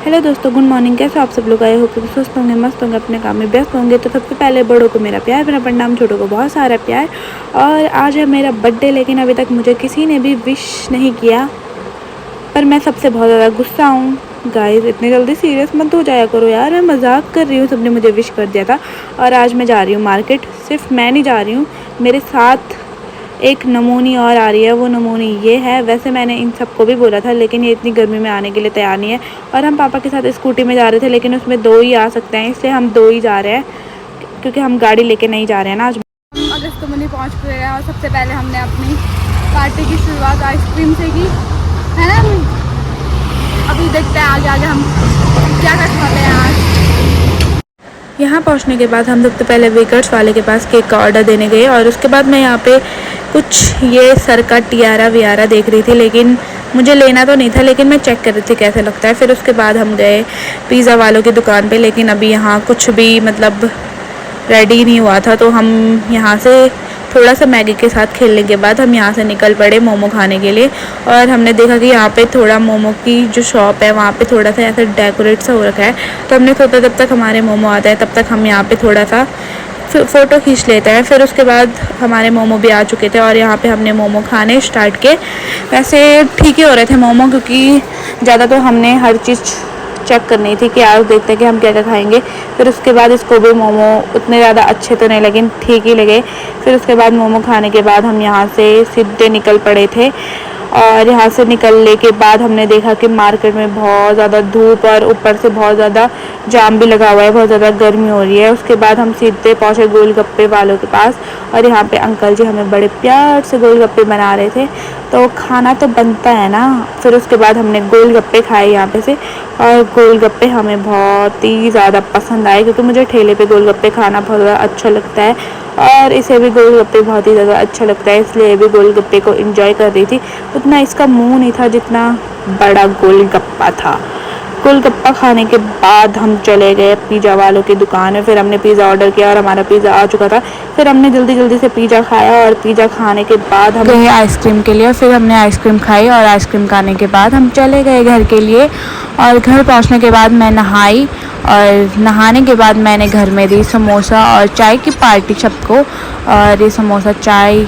Hello दोस्तों, good morning. कैसे आप सब लोग आए हो? क्योंकि स्वस्थ होंगे, मस्त होंगे, अपने काम में व्यस्त होंगे। तो सबसे पहले बड़ों को मेरा प्यार, मेरा प्रणाम। छोटों को बहुत सारा प्यार। और आज है मेरा बर्थडे, लेकिन अभी तक मुझे किसी ने भी विश नहीं किया, पर मैं सबसे बहुत ज़्यादा गुस्सा हूँ। गाइस, इतनी जल्दी सीरियस मत हो जाया करो यार, मैं मजाक कर रही हूँ। सबने मुझे विश कर दिया था। और आज मैं जा रही हूँ मार्केट। सिर्फ मैं नहीं जा रही हूँ, मेरे साथ एक नमूनी और आ रही है। वो नमूनी ये है। वैसे मैंने इन सबको भी बोला था, लेकिन ये इतनी गर्मी में आने के लिए तैयार नहीं है। और हम पापा के साथ स्कूटी में जा रहे थे, लेकिन उसमें 2 ही आ सकते हैं, इसलिए हम 2 ही जा रहे हैं, क्योंकि हम गाड़ी लेके नहीं जा रहे हैं ना आज। हम अगस्तमुनि पहुँच गए हैं और सबसे पहले हमने अपनी पार्टी की शुरुआत आइसक्रीम से की, है ना। अभी देखते हैं आगे आगे हम क्या कर पाते हैं आज। यहाँ पहुँचने के बाद हम सबसे पहले वेकर्स वाले के पास केक का ऑर्डर देने गए, और उसके बाद मैं यहाँ पे कुछ ये सर का टियारा वियारा देख रही थी, लेकिन मुझे लेना तो नहीं था, लेकिन मैं चेक कर रही थी कैसे लगता है। फिर उसके बाद हम गए पिज़्ज़ा वालों की दुकान पे, लेकिन अभी यहाँ कुछ भी मतलब रेडी नहीं हुआ था, तो हम यहाँ से थोड़ा सा मैगी के साथ खेलने के बाद हम यहाँ से निकल पड़े मोमो खाने के लिए। और हमने देखा कि यहाँ पे थोड़ा मोमो की जो शॉप है वहाँ पे थोड़ा सा ऐसा डेकोरेट सा हो रखा है, तो हमने सोचा जब तक हमारे मोमो आते हैं तब तक हम यहाँ पे थोड़ा सा फ़ोटो खींच लेते हैं। फिर उसके बाद हमारे मोमो भी आ चुके थे, और यहाँ पे हमने मोमो खाने स्टार्ट किए। वैसे ठीक ही हो रहे थे मोमो, क्योंकि ज़्यादा तो हमने हर चीज़ चेक करनी थी कि आज देखते हैं कि हम क्या क्या खाएंगे। फिर उसके बाद इसको भी मोमो उतने ज़्यादा अच्छे तो नहीं लगे, ठीक ही लगे। फिर उसके बाद मोमो खाने के बाद हम यहाँ से सीधे निकल पड़े थे, और यहाँ से निकलने के बाद हमने देखा कि मार्केट में बहुत ज़्यादा धूप और ऊपर से बहुत ज़्यादा जाम भी लगा हुआ है, बहुत ज़्यादा गर्मी हो रही है। उसके बाद हम सीधे पहुँचे गोलगप्पे वालों के पास, और यहाँ पे अंकल जी हमें बड़े प्यार से गोलगप्पे बना रहे थे, तो खाना तो बनता है ना। फिर उसके बाद हमने गोलगप्पे खाए यहाँ पे से, और गोलगप्पे हमें बहुत ही ज़्यादा पसंद आए, क्योंकि मुझे ठेले पे गोलगप्पे खाना बहुत ज़्यादा अच्छा लगता है, और इसे भी गोलगप्पे बहुत ही ज़्यादा अच्छा लगता है, इसलिए भी गोलगप्पे को एंजॉय कर रही थी। उतना इसका मुंह नहीं था जितना बड़ा गोलगप्पा था। गोलगप्पा खाने के बाद हम चले गए पिज़्ज़ा वालों की दुकान में। फिर हमने पिज़्ज़ा ऑर्डर किया, और हमारा पिज़्ज़ा आ चुका था। फिर हमने जल्दी जल्दी से पिज़्ज़ा खाया, और पिज़्ज़ा खाने के बाद हम गए आइसक्रीम के लिए। फिर हमने आइसक्रीम खाई, और आइसक्रीम खाने के बाद हम चले गए घर के लिए। और घर पहुंचने के बाद मैं नहाई, और नहाने के बाद मैंने घर में दी समोसा और चाय की पार्टी सबको। और ये समोसा चाय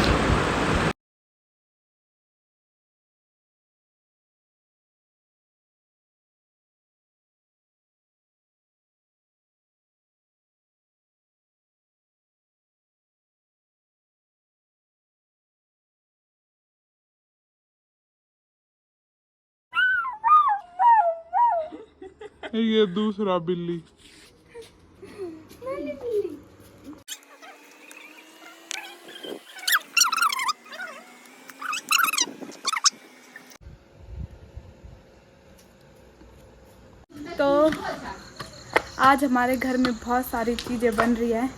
ये दूसरा बिल्ली। तो आज हमारे घर में बहुत सारी चीज़ें बन रही है।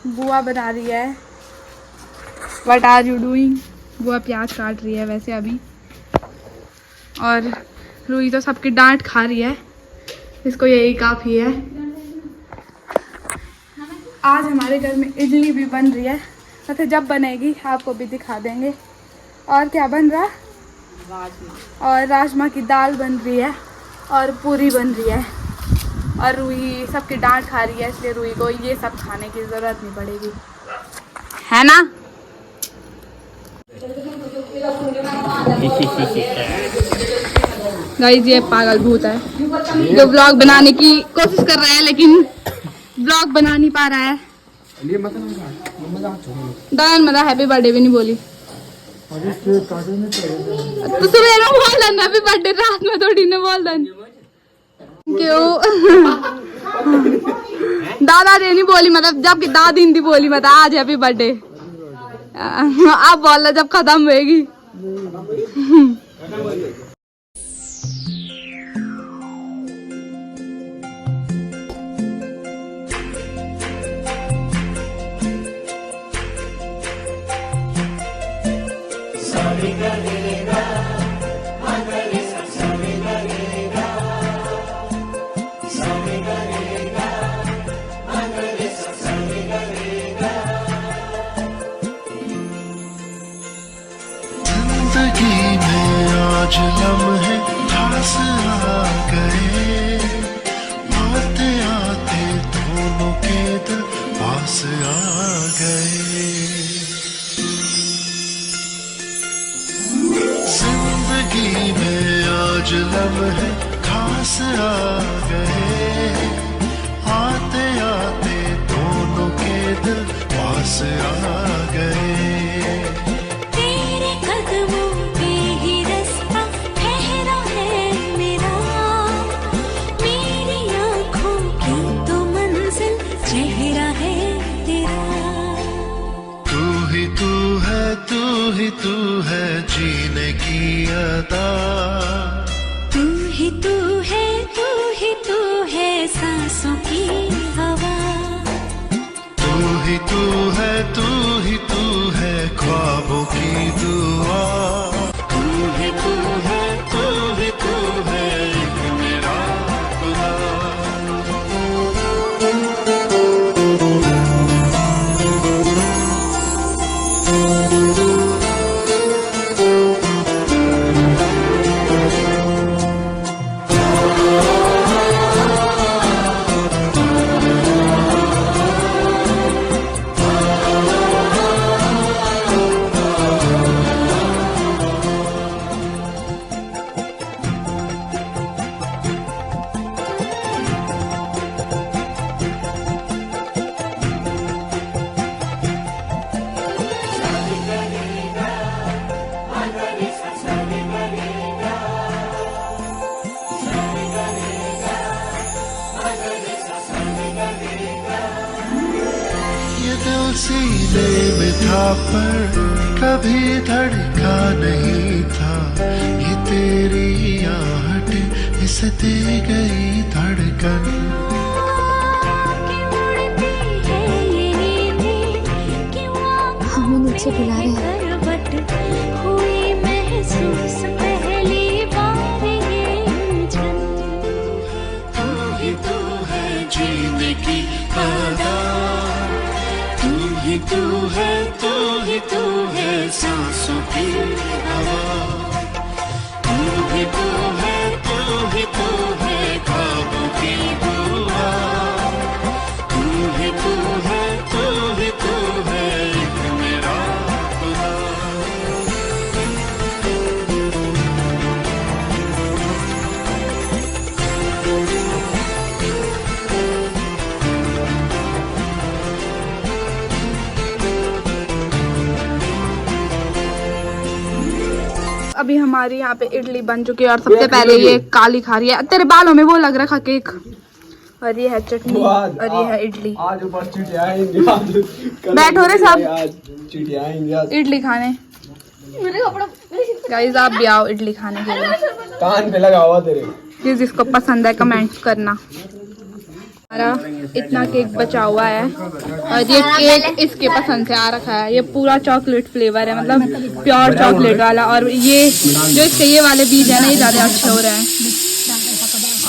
बुआ बना रही है। What are you doing? बुआ प्याज काट रही है वैसे अभी, और रूही तो सबकी डांट खा रही है, इसको यही काफ़ी है। आज हमारे घर में इडली भी बन रही है, वैसे जब बनेगी आपको भी दिखा देंगे। और क्या बन रहा है? और राजमा की दाल बन रही है, और पूरी बन रही है। और रूही सबकी डांट खा रही है, इसलिए रूही को ये सब खाने की ज़रूरत नहीं पड़ेगी, है ना। गाइस, ये पागल भूत है जो व्लॉग बनाने की कोशिश कर रहा है, लेकिन व्लॉग बना नहीं पा रहा है। दान मजा हैप्पी बर्थडे भी नहीं बोली, तो सुबह में बोल देना हैप्पी बर्थडे, रात में थोड़ी ने बोल देना। क्यों दादा ने नहीं बोली, मतलब जब दादी ने बोली मतलब आज हैप्पी बर्थडे, आप बोल जब खत्म होएगी। जिंदगी में आज हम है खास आ गए, आते आते दोनों के दिल पास आ गए। तेरे कदमों पे ही रास्ता ठहरा है मेरा, मेरी आँखों की तो मंजिल चेहरा है तेरा। तू ही तू है, तू ही तू है जीने की अदा, तू ही तू है, तू ही तू है सांसों की हवा। तू ही तू है, तू ही तू है ख्वाबों की दुआ। तू है, तू है, तू ही तू है एक मेरा खुदा। ये दिल सीने में था पर कभी धड़का नहीं था, ये तेरी आहट इसे दे गई धड़कन। हमें नीचे बुला रहे हैं। हुई महसूस पहली बार ये उलझन। तू ही तू है जीने की अदा, तू ही तू है, तू ही तू है सांसों की हवा। तू ही तू है, तू ही तू है ख्वाबों की दुआ। तू ही तू है, तू ही तू है एक मेरा खुदा। अभी हमारी यहाँ पे इडली बन चुकी है और सबसे पहले ये काली खा रही है। तेरे बालों में वो लग रखा केक। और ये है चटनी और ये है इडली। आज ऊपर चीटियां आएंगी, बैठो रे सब चीटियां आएंगी इडली खाने। गाइस आप भी आओ इडली खाने के लिए। कान पे लगा हुआ तेरे। जिसको पसंद है कमेंट्स करना। हमारा इतना केक बचा हुआ है और ये केक इसके पसंद से आ रखा है। ये पूरा चॉकलेट फ्लेवर है, मतलब प्योर चॉकलेट वाला। और ये जो इसके ये वाले बीज है ना, ये ज़्यादा अच्छे हो रहे हैं।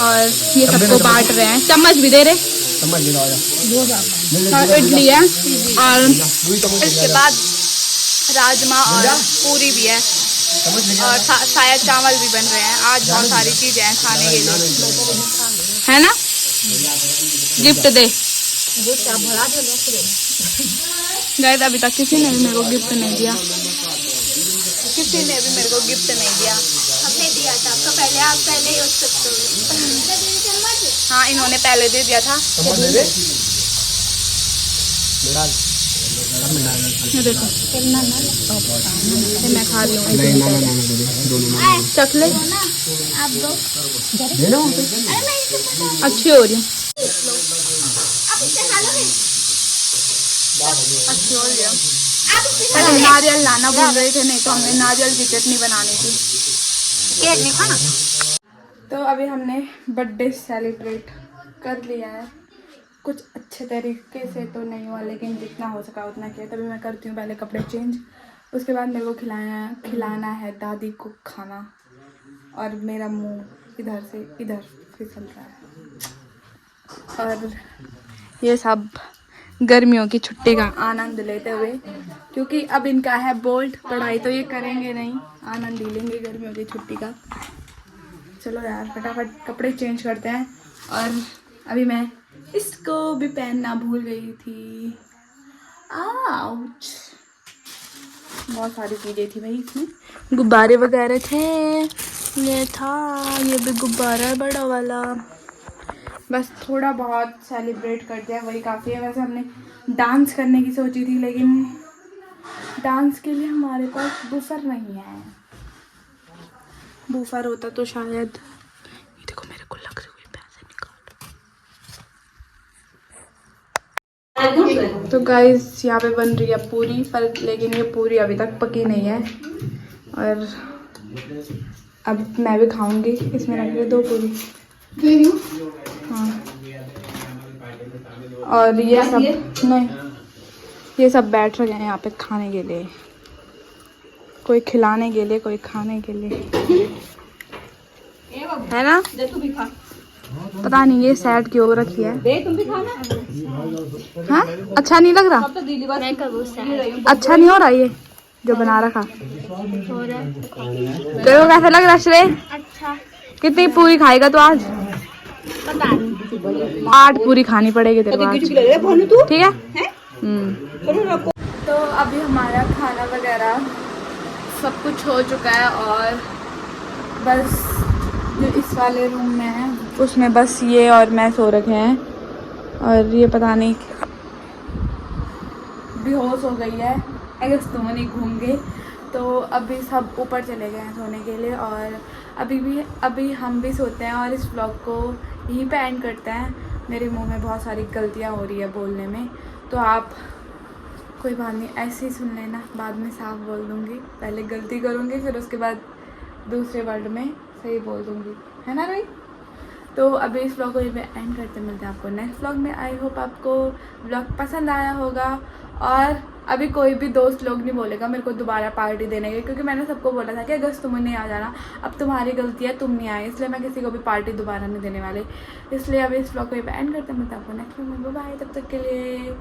और ये सबको बांट रहे हैं। चम्मच भी दे रहे। और इडली है और इसके बाद राजमा और पूरी भी है और शायद चावल भी बन रहे हैं। आज बहुत सारी चीजें हैं खाने के लिए, है ना। गिफ्ट दे गए। अभी तक किसी ने भी मेरे को गिफ्ट नहीं दिया, किसी ने भी मेरे को गिफ्ट नहीं दिया। हमने दिया था आपको पहले, आप पहले यूज सकते हो। हाँ इन्होंने पहले दे दिया था। ये देखो ये मैं खा रही हूँ चॉकलेट। आप दो अच्छी हो रही है, आप इससे खा लोगे। अच्छी हो रही है। पहले नारियल लाना भूल रहे थे, नहीं तो हमने नारियल की चटनी बनानी थी। केक नहीं खाना। तो अभी हमने बर्थडे सेलिब्रेट कर लिया है। कुछ अच्छे तरीके से तो नहीं हुआ, लेकिन जितना हो सका उतना किया। तभी मैं करती हूँ पहले कपड़े चेंज, उसके बाद मेरे को खिलाना है दादी को खाना। और मेरा मुंह इधर से इधर फिसल रहा है। और ये सब गर्मियों की छुट्टी का आनंद लेते हुए, क्योंकि अब इनका है बोर्ड, पढ़ाई तो ये करेंगे नहीं, आनंद ही लेंगे गर्मियों की छुट्टी का। चलो यार फटाफट कपड़े चेंज करते हैं। और अभी मैं इसको भी पहनना भूल गई थी। आउच, बहुत सारी चीज़ें थी भाई इसमें, गुब्बारे वगैरह थे। ये था, ये भी गुब्बारा है बड़ा वाला। बस थोड़ा बहुत सेलिब्रेट कर दिया, वही काफ़ी है। वैसे हमने डांस करने की सोची थी, लेकिन डांस के लिए हमारे पास बूफर नहीं है। बूफर होता तो शायद। ये देखो मेरे को लग रहे हुए पैसे निकाल। तो गाइस यहाँ पे बन रही है पूरी, पर लेकिन ये पूरी अभी तक पकी नहीं है। और अब मैं भी खाऊंगी। इसमें रख रही 2 पूरी। हाँ, और ये सब नहीं, ये सब बैठ रहे हैं यहाँ पे खाने के लिए। कोई खिलाने के लिए, कोई खाने के लिए, है ना? पता नहीं ये सैड क्यों रखी है। हाँ, अच्छा नहीं लग रहा? अच्छा नहीं हो रहा ये जो बना रखा? तेरे को कैसा लग रहा श्रेय? अच्छा, कितनी पूरी खाएगा तो आज? पता नहीं। 8 पूरी खानी पड़ेगी तेरे को आज, ठीक है? तो अभी हमारा खाना वगैरह सब कुछ हो चुका है, और बस जो इस वाले रूम में है उसमें बस ये और मैं सो रखे हैं। और ये पता नहीं बेहोश हो गई है, अगर तो नहीं घूम गए। तो अभी सब ऊपर चले गए हैं सोने के लिए, और अभी हम भी सोते हैं और इस व्लॉग को यहीं पे एंड करते हैं। मेरे मुंह में बहुत सारी गलतियां हो रही है बोलने में, तो आप कोई बात नहीं, ऐसे ही सुन लेना, बाद में साफ बोल दूँगी। पहले गलती करूँगी, फिर उसके बाद दूसरे वर्ड में सही बोल दूँगी, है ना रोई? तो अभी इस व्लॉग को ये एंड करते, मिलते हैं आपको नेक्स्ट व्लॉग में। आई होप आपको व्लॉग पसंद आया होगा। और अभी कोई भी दोस्त लोग नहीं बोलेगा मेरे को दोबारा पार्टी देने के, क्योंकि मैंने सबको बोला था कि अगस्त तुम नहीं आ जाना, अब तुम्हारी गलती है, तुम नहीं आए, इसलिए मैं किसी को भी पार्टी दोबारा नहीं देने वाली। इसलिए अभी इस व्लॉग को ये एंड करते, मिलते हैं आपको नेक्स्ट व्लॉग में। बाय, तब तक के लिए।